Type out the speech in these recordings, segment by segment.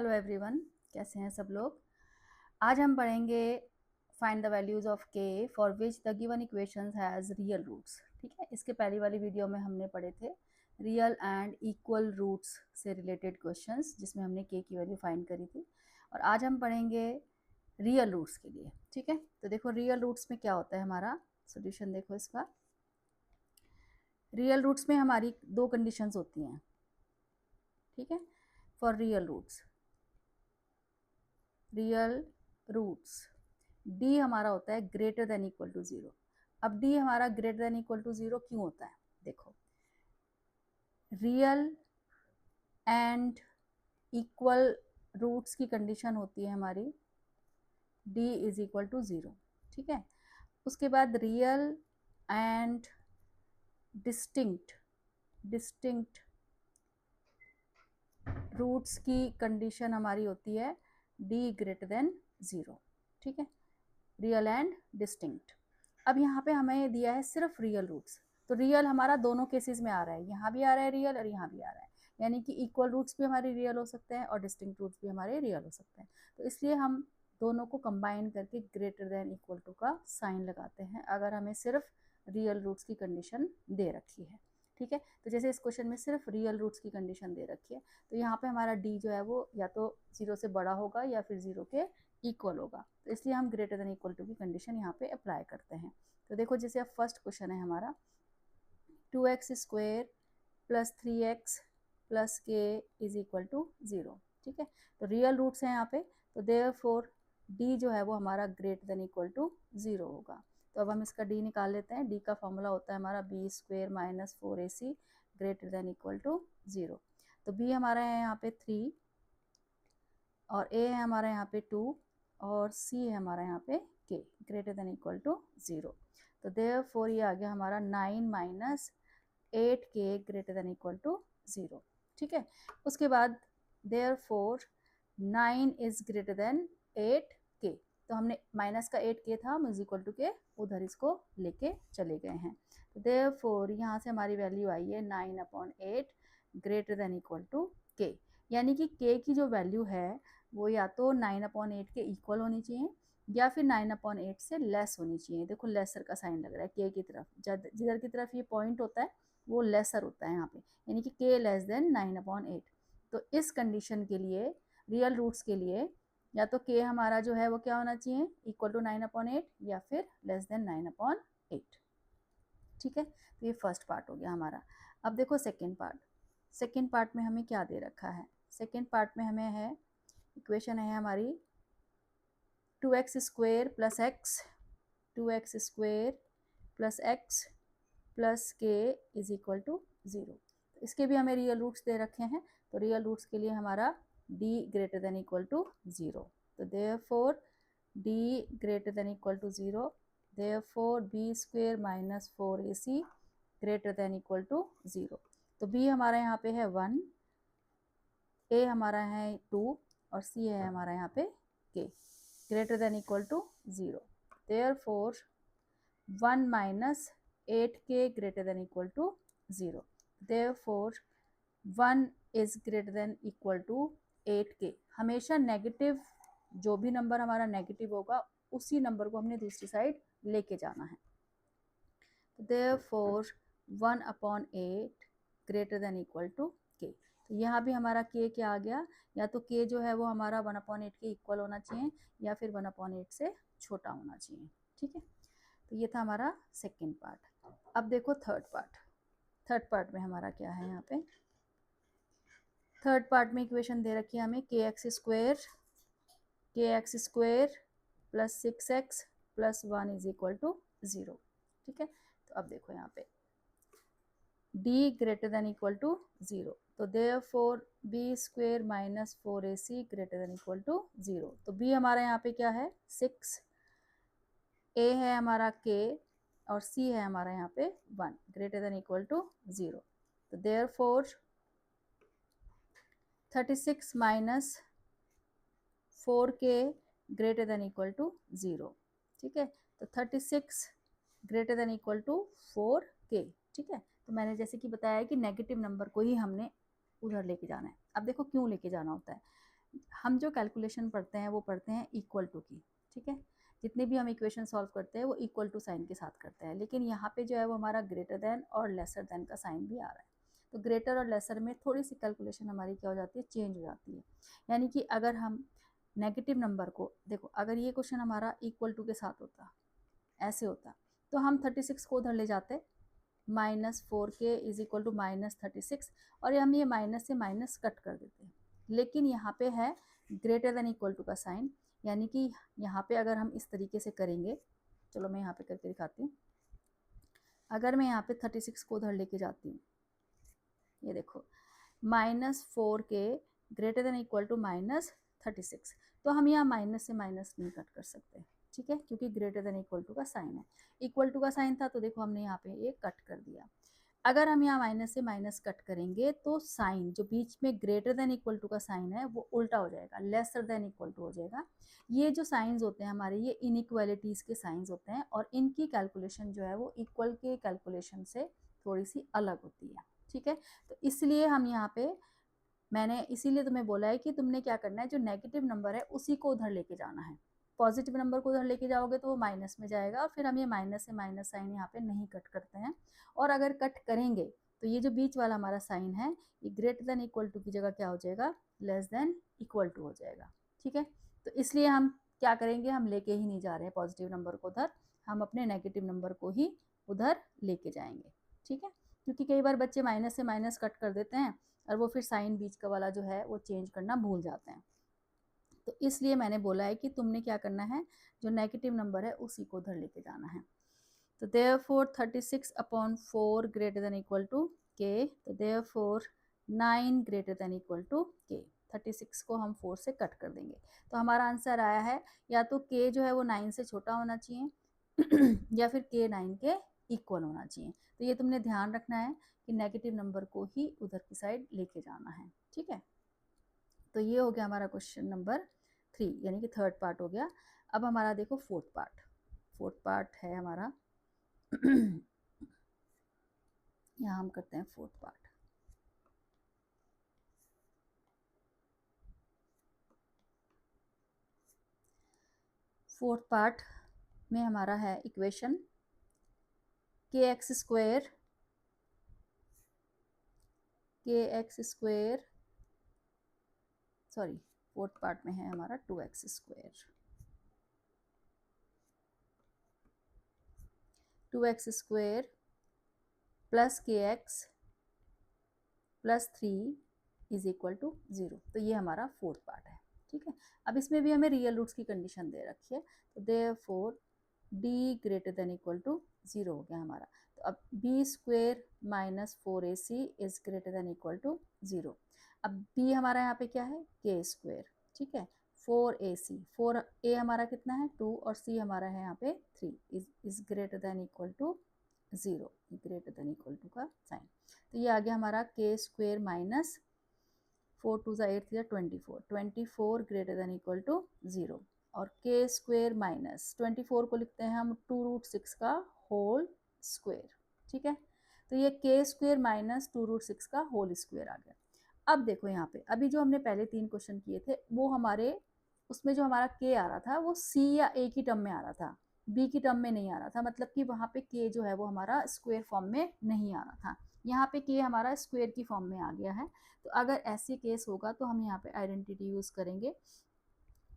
Hello everyone, कैसे हैं सब लोग। आज हम पढ़ेंगे find the values of k for which the given equations has real roots. ठीक है, इसके पहली वाली वीडियो में हमने पढ़े थे रियल एंड इक्वल रूट्स से रिलेटेड क्वेश्चंस, जिसमें हमने के की वैल्यू फाइंड करी थी। और आज हम पढ़ेंगे रियल रूट्स के लिए। ठीक है, तो देखो रियल रूट्स में क्या होता है, हमारा सोल्यूशन देखो इसका। रियल रूट्स में हमारी दो कंडीशंस होती हैं। ठीक है, फॉर रियल रूट्स डी हमारा होता है greater than equal to zero. अब डी हमारा greater than equal to zero क्यों होता है, देखो रियल एंड इक्वल रूट्स की कंडीशन होती है हमारी D is equal to zero. ठीक है, उसके बाद रियल एंड डिस्टिंक्ट रूट्स की कंडीशन हमारी होती है डी ग्रेटर देन जीरो। ठीक है, रियल एंड डिस्टिंक्ट। अब यहाँ पे हमें दिया है सिर्फ रियल रूट्स, तो रियल हमारा दोनों केसेस में आ रहा है, यहाँ भी आ रहा है रियल और यहाँ भी आ रहा है, यानी कि इक्वल रूट्स भी हमारे रियल हो सकते हैं और डिस्टिंक्ट रूट्स भी हमारे रियल हो सकते हैं। तो इसलिए हम दोनों को कंबाइन करके ग्रेटर देन इक्वल टू का साइन लगाते हैं अगर हमें सिर्फ रियल रूट्स की कंडीशन दे रखी है। ठीक है, तो जैसे इस क्वेश्चन में सिर्फ रियल रूट्स की कंडीशन दे रखी है, तो यहाँ पे हमारा डी जो है वो या तो जीरो से बड़ा होगा या फिर जीरो के इक्वल होगा, तो इसलिए हम ग्रेटर देन इक्वल टू की कंडीशन यहाँ पे अप्लाई करते हैं। तो देखो जैसे अब फर्स्ट क्वेश्चन है हमारा 2x² प्लस 3x प्लस के इज इक्वल टू जीरो। ठीक है, तो रियल रूट्स हैं यहाँ पे, तो देयरफॉर डी जो है वो हमारा greater than equal to zero होगा। तो अब हम इसका डी निकाल लेते हैं। डी का फॉर्मूला होता है हमारा b² minus 4ac greater than equal to zero. तो b हमारा है यहाँ पे 3 और a है हमारा यहाँ पे 2 और c है हमारा यहाँ पे k greater than equal to zero. तो देयरफॉर ये आ गया हमारा 9 minus 8k greater than equal to zero. ठीक है, उसके बाद therefore 9 is greater then 8k, तो हमने माइनस का 8k था, हम इज इक्वल टू के उधर इसको लेके चले गए हैं। तो देयरफॉर यहाँ से हमारी वैल्यू आई है 9/8 greater than equal to k, यानी कि k की जो वैल्यू है वो या तो 9/8 के इक्वल होनी चाहिए या फिर 9/8 से लेस होनी चाहिए। देखो लेसर का साइन लग रहा है के की तरफ, जिधर की तरफ ये पॉइंट होता है वो लेसर होता है यहाँ पे, यानी कि k लेस देन 9/8। तो इस कंडीशन के लिए रियल रूट्स के लिए या तो k हमारा जो है वो क्या होना चाहिए, इक्वल टू 9/8 या फिर लेस देन 9/8। ठीक है, तो ये फर्स्ट पार्ट हो गया हमारा। अब देखो सेकेंड पार्ट में हमें क्या दे रखा है। सेकेंड पार्ट में हमें है इक्वेशन है हमारी 2x² plus x 2x² plus x plus के इज इक्वल टू जीरो। इसके भी हमें रियल रूट्स दे रखे हैं, तो रियल रूट्स के लिए हमारा d greater than equal to zero. तो therefore d greater than equal to zero, therefore b² minus 4ac greater than equal to zero. तो b हमारा यहाँ पे है 1, a हमारा है 2 और c है हमारा यहाँ पे k greater than equal to zero. Therefore 1 minus 8k greater than equal to zero. Therefore 1 is greater than equal to 8k। हमेशा नेगेटिव, जो भी नंबर हमारा नेगेटिव होगा उसी नंबर को हमने दूसरी साइड लेके जाना है। Therefore 1/8 greater than equal to k। तो यहाँ भी हमारा k क्या आ गया, या तो k जो है वो हमारा 1/8 के इक्वल होना चाहिए या फिर 1/8 से छोटा होना चाहिए। ठीक है, तो ये था हमारा सेकेंड पार्ट। अब देखो थर्ड पार्ट में हमारा क्या है। यहाँ पे थर्ड पार्ट में इक्वेशन दे रखी है हमें kx² plus 6x plus 1 is equal to zero. ठीक है, तो अब देखो यहाँ पे d greater than equal to zero, तो therefore b² minus 4ac greater than equal to zero. तो b हमारा यहाँ पे क्या है 6, a है हमारा k और c है हमारा यहाँ पे 1 greater than equal to zero. तो therefore 36 minus 4k greater than equal to zero. ठीक है, तो 36 greater than equal to 4k। ठीक है, तो मैंने जैसे कि बताया कि नेगेटिव नंबर को ही हमने उधर लेके जाना है। अब देखो क्यों लेके जाना होता है, हम जो कैलकुलेशन पढ़ते हैं वो पढ़ते हैं इक्वल टू की, ठीक है। जितने भी हम इक्वेशन सॉल्व करते हैं वो इक्वल टू साइन के साथ करते हैं, लेकिन यहाँ पे जो है वो हमारा ग्रेटर देन और लेसर देन का साइन भी आ रहा है। तो ग्रेटर और लेसर में थोड़ी सी कैलकुलेशन हमारी क्या हो जाती है, चेंज हो जाती है। यानी कि अगर हम नेगेटिव नंबर को, देखो अगर ये क्वेश्चन हमारा इक्वल टू के साथ होता, ऐसे होता, तो हम 36 को उधर ले जाते, -4k इज इक्वल टू -36, और हम ये माइनस से माइनस कट कर देते हैं। लेकिन यहाँ पे है ग्रेटर देन इक्वल टू का साइन, यानी कि यहाँ पे अगर हम इस तरीके से करेंगे, चलो मैं यहाँ पे करके दिखाती हूँ। अगर मैं यहाँ पे 36 को उधर लेके जाती हूँ, ये देखो -4k greater than equal to -36, तो हम यहाँ माइनस से माइनस नहीं कट कर सकते, ठीक है, क्योंकि ग्रेटर देन इक्वल टू का साइन है। इक्वल टू का साइन था तो देखो हमने यहाँ पे ये कट कर दिया। अगर हम यहाँ माइनस से माइनस कट करेंगे तो साइन जो बीच में ग्रेटर देन इक्वल टू का साइन है वो उल्टा हो जाएगा, लेसर देन इक्वल टू हो जाएगा। ये जो साइंस होते हैं हमारे, ये इनइक्वालिटीज़ के साइंस होते हैं, और इनकी कैलकुलेशन जो है वो इक्वल के कैलकुलेशन से थोड़ी सी अलग होती है, ठीक है। तो इसलिए हम यहाँ पे, मैंने इसीलिए तुम्हें बोला है कि तुमने क्या करना है, जो नेगेटिव नंबर है उसी को उधर लेके जाना है। पॉजिटिव नंबर को उधर लेके जाओगे तो वो माइनस में जाएगा, और फिर हम ये माइनस से माइनस साइन यहाँ पे नहीं कट करते हैं। और अगर कट करेंगे तो ये जो बीच वाला हमारा साइन है, ये ग्रेटर देन इक्वल टू की जगह क्या हो जाएगा, लेस देन इक्वल टू हो जाएगा, ठीक है। तो इसलिए हम क्या करेंगे, हम लेके ही नहीं जा रहे हैं पॉजिटिव नंबर को उधर, हम अपने नेगेटिव नंबर को ही उधर लेके जाएंगे, ठीक है। क्योंकि कई बार बच्चे माइनस से माइनस कट कर देते हैं और वो फिर साइन बीच का वाला जो है वो चेंज करना भूल जाते हैं। तो इसलिए मैंने बोला है कि तुमने क्या करना है, जो नेगेटिव नंबर है उसी को उधर लेके जाना है। तो therefore 36/4 greater than equal to k, तो therefore 9 greater than equal to k। 36 को हम 4 से कट कर देंगे, तो हमारा आंसर आया है या तो k जो है वो 9 से छोटा होना चाहिए या फिर k 9 के इक्वल होना चाहिए। तो ये तुमने ध्यान रखना है कि नेगेटिव नंबर को ही उधर की साइड लेके जाना है, ठीक है। तो ये हो गया हमारा क्वेश्चन नंबर 3, यानी कि थर्ड पार्ट हो गया। अब हमारा देखो फोर्थ पार्ट, फोर्थ पार्ट है हमारा यहाँ हम करते हैं फोर्थ पार्ट। फोर्थ पार्ट में हमारा है equation kx square, sorry fourth part में है हमारा 2x square, 2x square plus kx plus 3 is equal to 0। तो ये हमारा फोर्थ पार्ट है, ठीक है। अब इसमें भी हमें रियल रूट्स की कंडीशन दे रखी है, तो therefore d greater than equal to 0 हो गया हमारा। तो अब b square minus 4ac is greater than equal to 0। अब b हमारा यहाँ पे क्या है, k स्क्वायर, ठीक है, 4ac, 4a हमारा कितना है 2, और c हमारा है यहाँ पे 3 is greater than equal to 0, greater than equal to का साइन। तो ये आ गया हमारा k square minus 4 2 8 24 greater than equal to 0, और k स्क्वायर माइनस 24 को लिखते हैं हम 2√6 का होल स्क्वायर, ठीक है। तो ये k स्क्वायर माइनस 2√6 का होल स्क्वायर आ गया। अब देखो यहाँ पे, अभी जो हमने पहले 3 क्वेश्चन किए थे वो हमारे, उसमें जो हमारा k आ रहा था वो c या a की टर्म में आ रहा था, b की टर्म में नहीं आ रहा था, मतलब कि वहाँ पे k जो है वो हमारा स्क्वायर फॉर्म में नहीं आ रहा था। यहाँ पे k हमारा स्क्वायर की फॉर्म में आ गया है। तो अगर ऐसे केस होगा तो हम यहाँ पे आइडेंटिटी यूज करेंगे,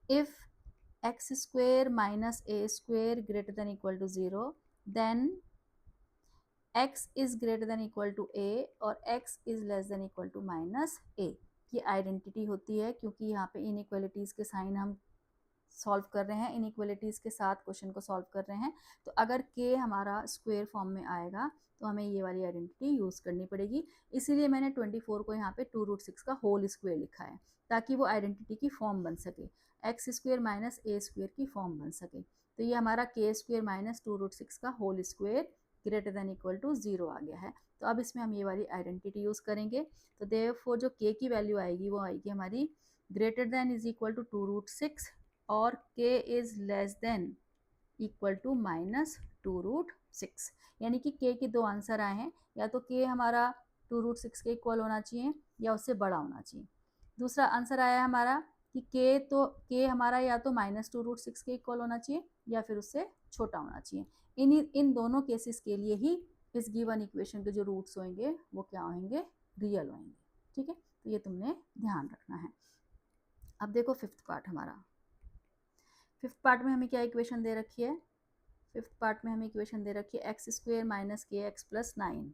if x square minus a square greater than equal to 0 then x is greater than equal to a और x is less than equal to minus a। ये आइडेंटिटी होती है क्योंकि यहाँ पे इनइक्वालिटीज़ के साइन हम सॉल्व कर रहे हैं, इनइक्वालिटीज़ के साथ क्वेश्चन को सॉल्व कर रहे हैं। तो अगर k हमारा स्क्वायर फॉर्म में आएगा तो हमें ये वाली आइडेंटिटी यूज़ करनी पड़ेगी। इसीलिए मैंने 24 को यहाँ पे 2√6 का होल स्क्वायर लिखा है, ताकि वो आइडेंटिटी की फॉर्म बन सके, एक्स स्क्वायर माइनस ए स्क्वायर की फॉर्म बन सके। तो ये हमारा k स्क्वायर माइनस 2√6 का whole square greater than equal to 0 आ गया है। तो अब इसमें हम ये वाली आइडेंटिटी यूज़ करेंगे। तो देयरफॉर जो k की वैल्यू आएगी वो आएगी हमारी greater than is equal to 2√6 और k is less than equal to minus 2√6, यानी कि k के दो आंसर आए हैं, या तो k हमारा 2√6 के इक्वल होना चाहिए या उससे बड़ा होना चाहिए। दूसरा आंसर आया हमारा कि के हमारा या तो -2√6 के इक्वल होना चाहिए या फिर उससे छोटा होना चाहिए। इन दोनों केसेस के लिए ही इस गिवन इक्वेशन के जो रूट्स होंगे वो क्या होंगे, रियल होंगे। ठीक है, तो ये तुमने ध्यान रखना है। अब देखो फिफ्थ पार्ट हमारा। फिफ्थ पार्ट में हमें क्या इक्वेशन दे रखी है? फिफ्थ पार्ट में हमें इक्वेशन दे रखी है x² - kx + 9,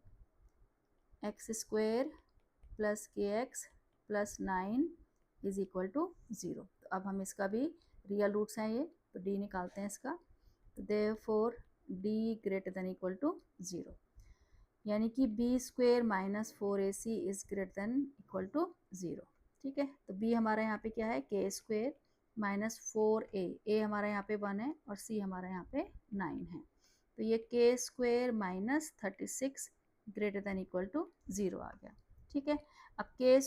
x² + kx + 9 = 0। तो अब हम इसका भी रियल रूट्स हैं ये, तो d निकालते हैं इसका। तो देयरफॉर d > 0, यानी कि b² - 4ac > 0। ठीक है, तो b हमारा यहाँ पे क्या है, k² - 4a, a हमारा यहाँ पे 1 है और c हमारा यहाँ पे 9 है। तो ये k² - 36 > 0 आ गया। ठीक है, अब k² -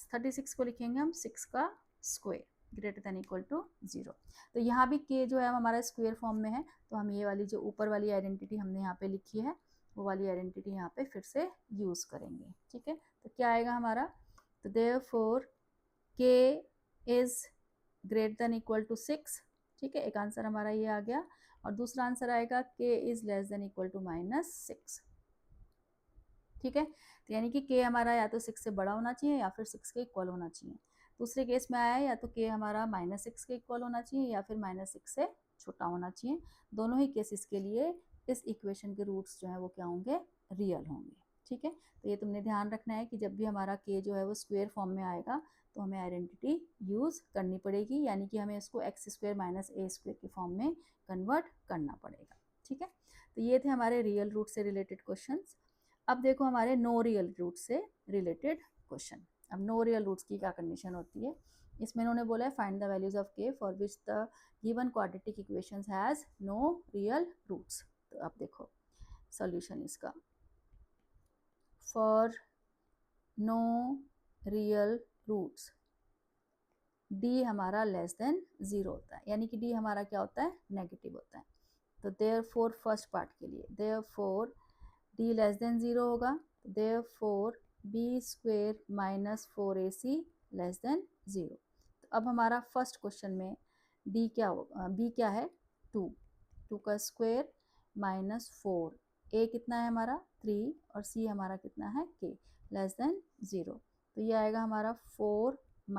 36 को लिखेंगे हम 6 का स्क्वायर > 0। तो यहाँ भी k जो है हमारा स्क्वायर फॉर्म में है, तो हम ये वाली जो ऊपर वाली आइडेंटिटी हमने यहाँ पे लिखी है वो वाली आइडेंटिटी यहाँ पे फिर से यूज़ करेंगे। ठीक है, तो क्या आएगा हमारा, तो देयरफॉर k इज़ > 6। ठीक है, एक आंसर हमारा ये आ गया और दूसरा आंसर आएगा k इज़ <= -6। ठीक है, तो यानी कि k हमारा या तो 6 से बड़ा होना चाहिए या फिर 6 के इक्वल होना चाहिए। दूसरे केस में आया है या तो k हमारा -6 के इक्वल होना चाहिए या फिर -6 से छोटा होना चाहिए। दोनों ही केसेस के लिए इस इक्वेशन के रूट्स जो है वो क्या होंगे, रियल होंगे। ठीक है, तो ये तुमने ध्यान रखना है कि जब भी हमारा k जो है वो स्क्वायर फॉर्म में आएगा तो हमें आइडेंटिटी यूज़ करनी पड़ेगी, यानी कि हमें इसको x² - a² के फॉर्म में कन्वर्ट करना पड़ेगा। ठीक है, तो ये थे हमारे रियल रूट से रिलेटेड क्वेश्चंस। अब देखो हमारे नो रियल रूट से रिलेटेड क्वेश्चन। अब नो रियल रूट्स की क्या कंडीशन होती है, इसमें इन्होंने बोला है find the values of k for which the given quadratic equations has no real roots. तो अब देखो सॉल्यूशन इसका, for no real roots d हमारा <<0 होता है, यानी कि d हमारा क्या होता है, नेगेटिव होता है। तो देयरफॉर फर्स्ट पार्ट के लिए देयरफॉर d <0 होगा, देयरफॉर b² - 4ac <0। तो अब हमारा फर्स्ट क्वेश्चन में d क्या होगा, b क्या है 2 का स्क्वायर -4, a कितना है हमारा 3 और c हमारा कितना है k <0। तो ये आएगा हमारा 4 -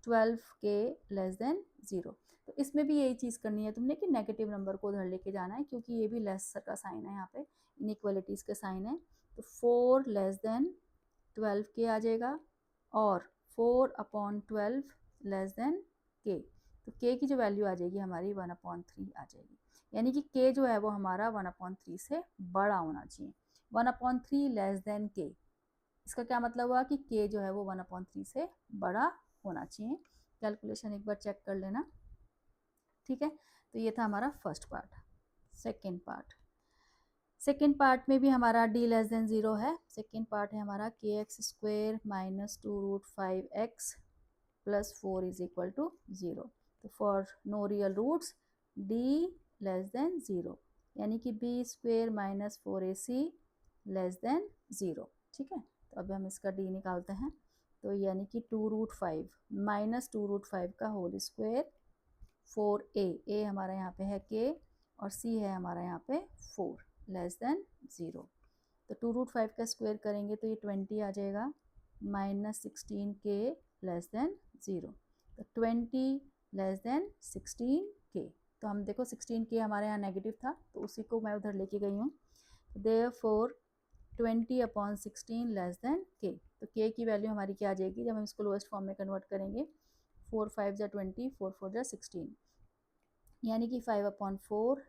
12k <0। तो इसमें भी यही चीज़ करनी है तुमने कि नेगेटिव नंबर को उधर लेके जाना है, क्योंकि ये भी लेसर का साइन है, यहाँ पे इनइक्वालिटीज़ का साइन है। तो 4 << 12k आ जाएगा और 4/12 k। तो k की जो वैल्यू आ जाएगी हमारी 1/3 आ जाएगी, यानी कि k जो है वो हमारा 1/3 से बड़ा होना चाहिए। 1/3 k, इसका क्या मतलब हुआ कि k जो है वो 1/3 से बड़ा होना चाहिए। कैलकुलेशन एक बार चेक कर लेना। ठीक है, तो ये था हमारा फर्स्ट पार्ट। सेकेंड पार्ट में भी हमारा d <0 है। सेकेंड पार्ट है हमारा kx² - 2√5x + 4 = 0। तो for no real roots d <0, यानी कि b² - 4ac <0। ठीक है, तो अब हम इसका d निकालते हैं। तो यानी कि 2√5 - 2√5 का होल स्क्वायर 4a हमारा यहाँ पे है k और c है हमारा यहाँ पे 4 <0। तो 2√5 का स्क्वायर करेंगे तो ये 20 आ जाएगा, -16k <0। तो 20 <16k। तो हम देखो 16k हमारे यहाँ नेगेटिव था तो उसी को मैं उधर लेके गई हूँ। Therefore 20/16 k। तो k की वैल्यू हमारी क्या आ जाएगी जब हम इसको लोएस्ट फॉर्म में कन्वर्ट करेंगे, 4 5 = 20, 4 4 = 16, यानी कि 5/4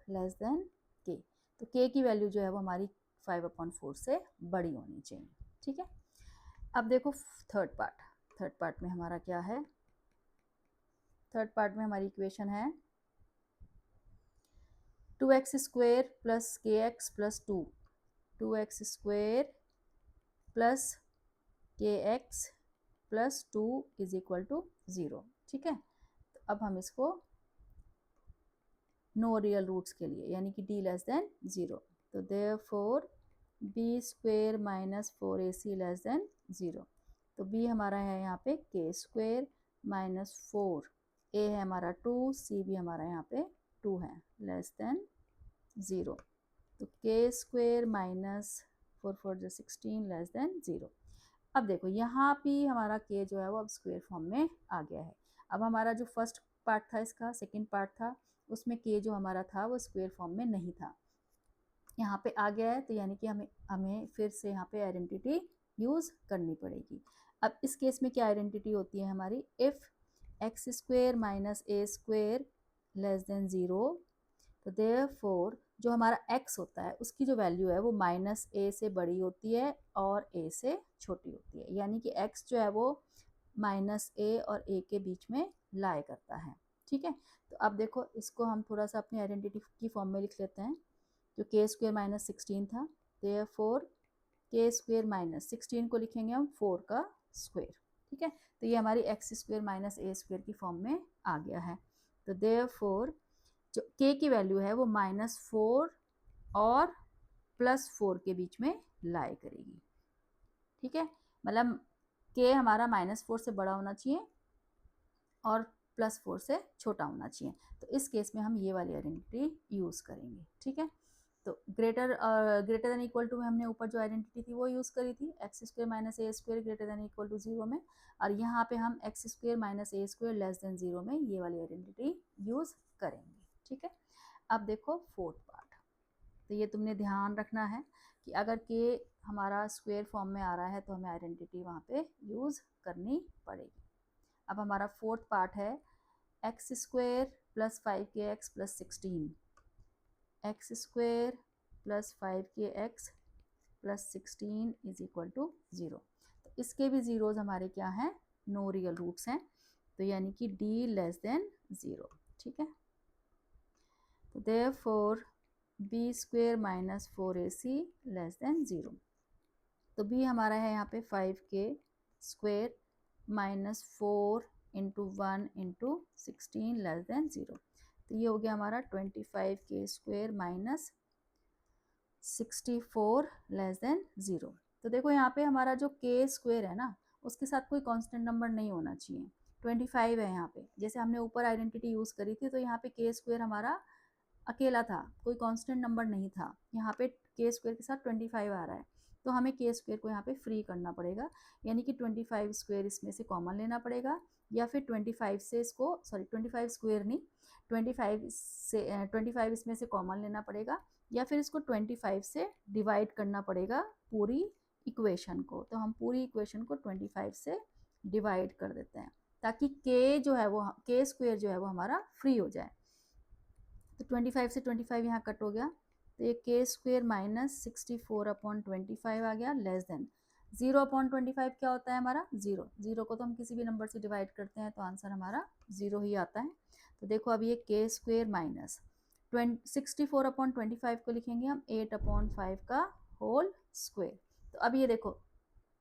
k। तो k की वैल्यू जो है वो हमारी 5/4 से बड़ी होनी चाहिए। ठीक है, अब देखो थर्ड पार्ट में हमारा क्या है, थर्ड पार्ट में हमारी इक्वेशन है 2x² + kx + 2, 2x² + kx + 2 = 0। ठीक है, तो अब हम इसको नो रियल रूट्स के लिए, यानी कि d <0, तो देयरफॉर b² - 4ac <0। तो b हमारा है यहाँ पे k² -4, a है हमारा 2, c भी हमारा यहाँ पे 2 है, लेस देन 0। तो k स्क्वेयर माइनस 4 4 जो 16 लेस देन 0। अब देखो यहाँ भी हमारा k जो है वो अब स्क्वेयर फॉर्म में आ गया है। अब हमारा जो फर्स्ट पार्ट था इसका, सेकंड पार्ट था, उसमें k जो हमारा था वो स्क्वेयर फॉर्म में नहीं था, यहाँ पे आ गया है। तो यानी कि हमें फिर से यहाँ पे आइडेंटिटी यूज़ करनी पड़ेगी। अब इस केस में क्या आइडेंटिटी होती है हमारी, if x square minus a square less than 0, तो देयरफॉर जो हमारा x होता है उसकी जो वैल्यू है वो माइनस ए से बड़ी होती है और a से छोटी होती है, यानी कि x जो है वो माइनस ए और a के बीच में लाई करता है। ठीक है, तो अब देखो इसको हम थोड़ा सा अपनी आइडेंटिटी की फॉर्म में लिख लेते हैं। जो k स्क्वेयर माइनस 16 था, देयरफॉर k स्क्वेयर माइनस 16 को लिखेंगे हम 4 का स्क्वेयर। ठीक है, तो ये हमारी x square minus a square की फॉर्म में आ गया है। तो देयरफॉर जो k की वैल्यू है वो -4 और +4 के बीच में लाई करेगी। ठीक है, मतलब k हमारा -4 से बड़ा होना चाहिए और +4 से छोटा होना चाहिए। तो इस केस में हम ये वाली आइडेंटिटी यूज़ करेंगे। ठीक है, तो ग्रेटर देन इक्वल टू में हमने ऊपर जो आइडेंटिटी थी वो यूज़ करी थी, x square minus a square greater than equal to 0 में, और यहाँ पे हम x square minus a square less than 0 में ये वाली आइडेंटिटी यूज़ करेंगे। ठीक है, अब देखो फोर्थ पार्ट। तो ये तुमने ध्यान रखना है कि अगर के हमारा स्क्वेयर फॉर्म में आ रहा है तो हमें आइडेंटिटी वहाँ पे यूज़ करनी पड़ेगी। अब हमारा फोर्थ पार्ट है x square plus 5kx plus 16, x square plus 5kx plus 16 is equal to 0। तो इसके भी ज़ीरोज़ हमारे क्या हैं, नो रियल रूट्स हैं, तो यानी कि d लेस देन 0। ठीक है, तो therefore b square minus 4ac less than 0। तो b हमारा है यहाँ पे 5k square minus 4 into 1 into 16 less than 0। तो ये हो गया हमारा 25k square minus 64 less than 0। तो देखो यहाँ पे हमारा जो k स्क्वेयर है ना उसके साथ कोई कांस्टेंट नंबर नहीं होना चाहिए, 25 है यहाँ पे। जैसे हमने ऊपर आइडेंटिटी यूज़ करी थी तो यहाँ पे k स्क्वेयर हमारा अकेला था, कोई कांस्टेंट नंबर नहीं था। यहाँ पे k स्क्वेयर के साथ 25 आ रहा है, तो हमें k स्क्वेयर को यहाँ पे फ्री करना पड़ेगा, यानी कि 25 स्क्वेयर इसमें से कॉमन लेना पड़ेगा, या फिर 25 से इसको 25 स्क्वेयर नहीं, 25 इसमें से कॉमन लेना पड़ेगा, या फिर इसको 25 से डिवाइड करना पड़ेगा पूरी इक्वेशन को। तो हम पूरी इक्वेशन को 25 से डिवाइड कर देते हैं ताकि k जो है वो k स्क्वेयर जो है वो हमारा फ्री हो जाए। तो 25 से 25 यहाँ कट हो गया, तो ये k स्क्वेयर माइनस 64/25 आ गया, लेस देन 0/25 क्या होता है हमारा, 0। 0 को तो हम किसी भी नंबर से डिवाइड करते हैं तो आंसर हमारा 0 ही आता है। तो देखो अब ये k स्क्वेयर माइनस 64/25 को लिखेंगे हम 8/5 का होल स्क्वेयर। तो अब ये देखो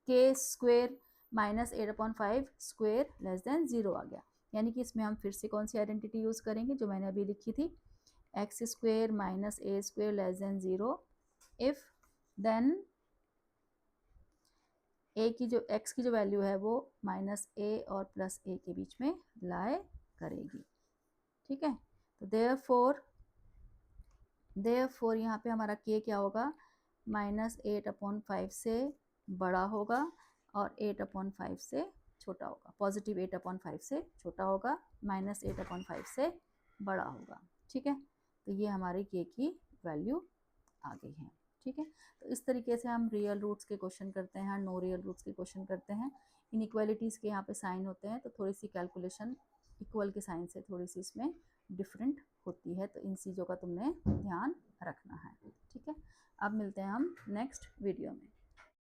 k square minus 8/5 square less than 0 आ गया, यानी कि इसमें हम फिर से कौन सी आइडेंटिटी यूज़ करेंगे जो मैंने अभी लिखी थी, x square minus a square less than 0 if then a की जो एक्स की जो वैल्यू है वो माइनस ए और प्लस ए के बीच में लाई करेगी। ठीक है, तो देयरफॉर यहाँ पे हमारा k क्या होगा, -8/5 से बड़ा होगा और 8/5 से छोटा होगा, पॉजिटिव 8/5 से छोटा होगा, -8/5 से बड़ा होगा। ठीक है, तो ये हमारी k की वैल्यू आ गई है। ठीक है, तो इस तरीके से हम रियल रूट्स के क्वेश्चन करते हैं, नो रियल रूट्स के क्वेश्चन करते हैं। इनइक्वालिटीज़ के यहाँ पे साइन होते हैं तो थोड़ी सी कैलकुलेशन इक्वल के साइन से थोड़ी सी इसमें डिफरेंट होती है, तो इन चीज़ों का तुमने ध्यान रखना है। ठीक है, अब मिलते हैं हम नेक्स्ट वीडियो में।